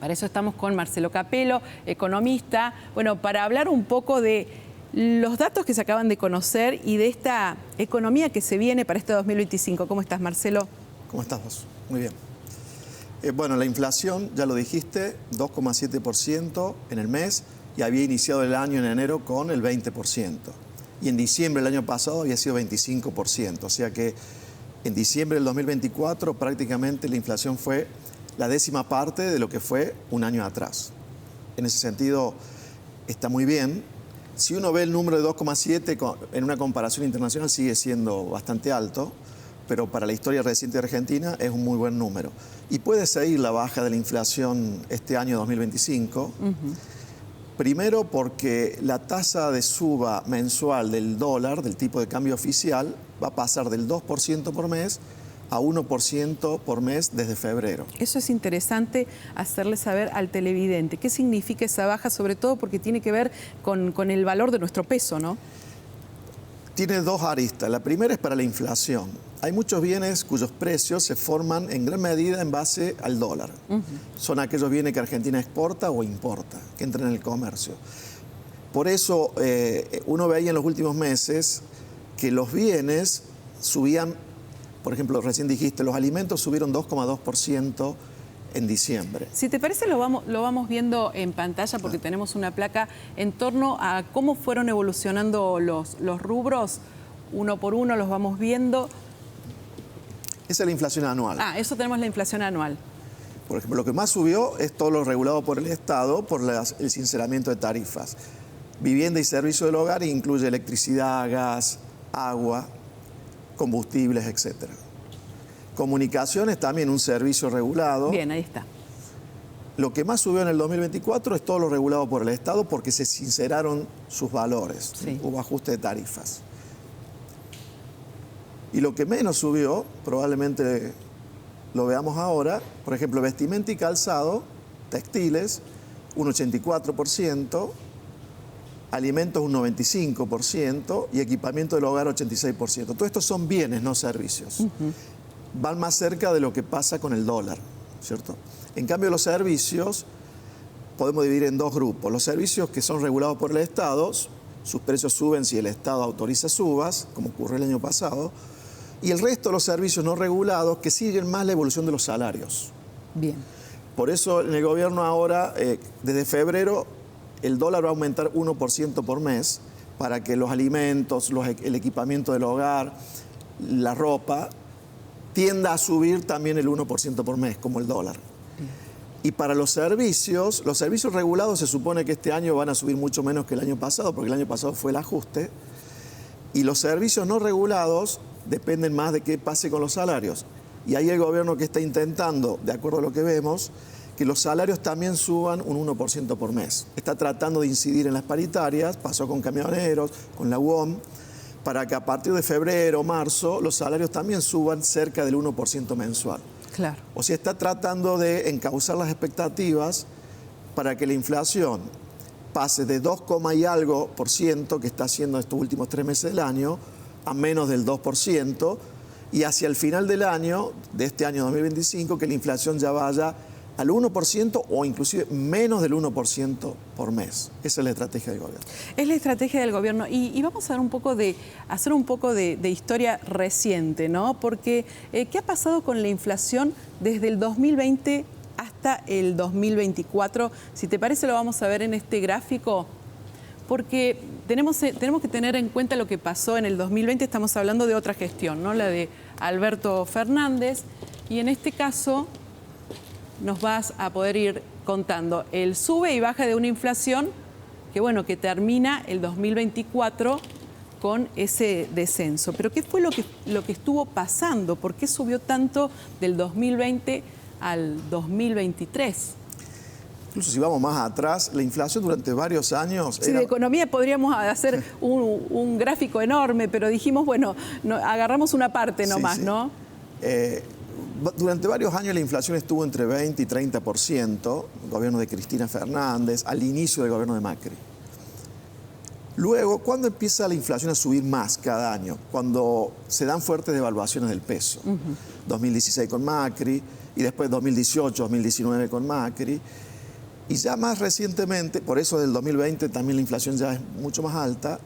Para eso estamos con Marcelo Capello, economista. Bueno, para hablar un poco de los datos que se acaban de conocer y de esta economía que se viene para este 2025. ¿Cómo estás, Marcelo? ¿Cómo estás vos? Muy bien. Bueno, la inflación, ya lo dijiste, 2,7% en el mes y había iniciado el año en enero con el 20%. Y en diciembre del año pasado había sido 25%. O sea que en diciembre del 2024 prácticamente la inflación fue la 10ª parte de lo que fue un año atrás. En ese sentido, está muy bien. Si uno ve el número de 2,7 en una comparación internacional, sigue siendo bastante alto, pero para la historia reciente de Argentina es un muy buen número. Y puede seguir la baja de la inflación este año 2025. Primero porque la tasa de suba mensual del dólar, del tipo de cambio oficial, va a pasar del 2% por mes a 1% por mes desde febrero. Eso es interesante hacerle saber al televidente. ¿Qué significa esa baja? Sobre todo porque tiene que ver con el valor de nuestro peso, ¿no? Tiene dos aristas. La primera es para la inflación. Hay muchos bienes cuyos precios se forman en gran medida en base al dólar. Son aquellos bienes que Argentina exporta o importa, que entran en el comercio. Por eso uno veía en los últimos meses que los bienes subían. Por ejemplo, recién dijiste, los alimentos subieron 2,2% en diciembre. Si te parece, lo vamos viendo en pantalla porque tenemos una placa en torno a cómo fueron evolucionando los rubros. Uno por uno los vamos viendo. Esa es la inflación anual. Ah, eso tenemos la inflación anual. Por ejemplo, lo que más subió es todo lo regulado por el Estado, por el sinceramiento de tarifas. Vivienda y servicio del hogar incluye electricidad, gas, agua, combustibles, etc. Comunicaciones también un servicio regulado. Bien, ahí está. Lo que más subió en el 2024 es todo lo regulado por el Estado porque se sinceraron sus valores. Sí. Hubo ajuste de tarifas. Y lo que menos subió, probablemente lo veamos ahora, por ejemplo, vestimenta y calzado, textiles, un 84%, alimentos un 95% y equipamiento del hogar 86%. Todos estos son bienes, no servicios. Van más cerca de lo que pasa con el dólar, ¿cierto? En cambio, los servicios podemos dividir en dos grupos. Los servicios que son regulados por el Estado, sus precios suben si el Estado autoriza subas, como ocurrió el año pasado, y el resto de los servicios no regulados que siguen más la evolución de los salarios. Bien. Por eso en el gobierno ahora, desde febrero, el dólar va a aumentar 1% por mes para que los alimentos, el equipamiento del hogar, la ropa, tienda a subir también el 1% por mes, como el dólar. Y para los servicios regulados se supone que este año van a subir mucho menos que el año pasado, porque el año pasado fue el ajuste. Y los servicios no regulados dependen más de qué pase con los salarios. Y ahí el gobierno que está intentando, de acuerdo a lo que vemos, que los salarios también suban un 1% por mes. Está tratando de incidir en las paritarias, pasó con camioneros, con la UOM, para que a partir de febrero, marzo, los salarios también suban cerca del 1% mensual. Claro. O sea, está tratando de encauzar las expectativas para que la inflación pase de 2, y algo por ciento, que está haciendo estos últimos 3 meses del año, a menos del 2%, y hacia el final del año, de este año 2025, que la inflación ya vaya al 1% o inclusive menos del 1% por mes. Esa es la estrategia del gobierno. Es la estrategia del gobierno. Y vamos a hacer un poco de historia reciente, ¿no? Porque, ¿qué ha pasado con la inflación desde el 2020 hasta el 2024? Si te parece, lo vamos a ver en este gráfico. Porque tenemos que tener en cuenta lo que pasó en el 2020. Estamos hablando de otra gestión, ¿no? La de Alberto Fernández. Y en este caso nos vas a poder ir contando el sube y baja de una inflación que termina el 2024 con ese descenso. Pero ¿qué fue lo que estuvo pasando? ¿Por qué subió tanto del 2020 al 2023? Incluso si vamos más atrás, la inflación durante varios años... Sí, de economía podríamos hacer un gráfico enorme, pero dijimos, bueno, agarramos una parte nomás, sí, sí. ¿No? Durante varios años la inflación estuvo entre 20 y 30%, el gobierno de Cristina Fernández, al inicio del gobierno de Macri. Luego, ¿cuándo empieza la inflación a subir más cada año? Cuando se dan fuertes devaluaciones del peso. 2016 con Macri, y después 2018, 2019 con Macri. Y ya más recientemente, por eso del 2020 también la inflación ya es mucho más alta.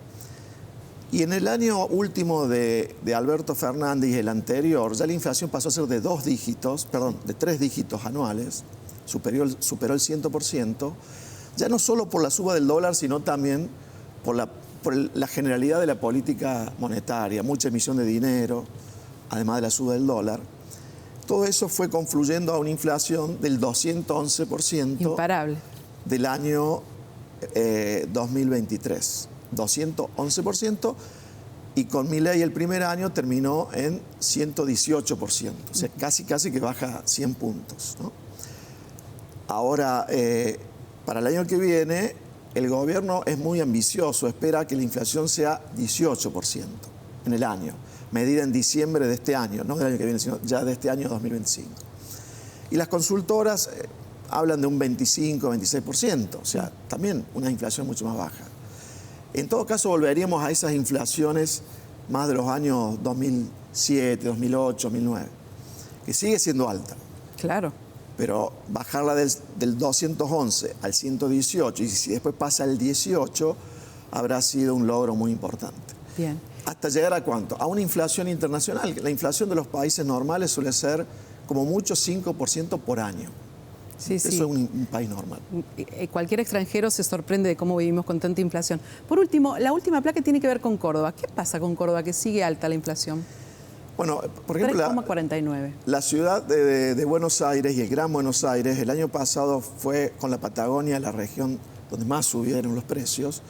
Y en el año último de Alberto Fernández y el anterior, ya la inflación pasó a ser de 2 dígitos, perdón, de 3 dígitos anuales, superó el 100%, ya no solo por la suba del dólar, sino también por la generalidad de la política monetaria, mucha emisión de dinero, además de la suba del dólar. Todo eso fue confluyendo a una inflación del 211%. Imparable. Del año 2023. 211%, y con Milei el primer año terminó en 118%. O sea, casi que baja 100 puntos, ¿no? Ahora, para el año que viene, el gobierno es muy ambicioso, espera que la inflación sea 18% en el año, medida en diciembre de este año, no del año que viene, sino ya de este año 2025. Y las consultoras hablan de un 25, 26%, o sea, también una inflación mucho más baja. En todo caso, volveríamos a esas inflaciones más de los años 2007, 2008, 2009, que sigue siendo alta. Claro. Pero bajarla del 211 al 118, y si después pasa al 18, habrá sido un logro muy importante. Bien. ¿Hasta llegar a cuánto? A una inflación internacional. La inflación de los países normales suele ser como mucho 5% por año. Sí, Eso es un país normal. Cualquier extranjero se sorprende de cómo vivimos con tanta inflación. Por último, la última placa tiene que ver con Córdoba. ¿Qué pasa con Córdoba, que sigue alta la inflación? Bueno, por ejemplo, 3,49. La ciudad de Buenos Aires y el Gran Buenos Aires el año pasado fue con la Patagonia la región donde más subieron los precios.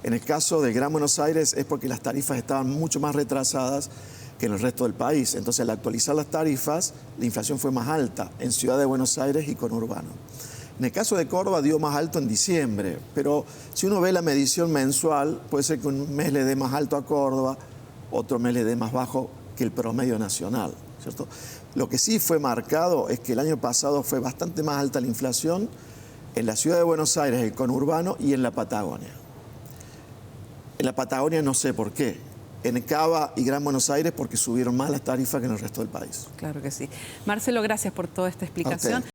En el caso del Gran Buenos Aires es porque las tarifas estaban mucho más retrasadas que en el resto del país. Entonces, al actualizar las tarifas, la inflación fue más alta en Ciudad de Buenos Aires y conurbano. En el caso de Córdoba dio más alto en diciembre, pero si uno ve la medición mensual, puede ser que un mes le dé más alto a Córdoba, otro mes le dé más bajo que el promedio nacional, ¿cierto? Lo que sí fue marcado es que el año pasado fue bastante más alta la inflación en la Ciudad de Buenos Aires, el conurbano, y en la Patagonia. En la Patagonia no sé por qué. En Cava y Gran Buenos Aires porque subieron más las tarifas que en el resto del país. Claro que sí. Marcelo, gracias por toda esta explicación.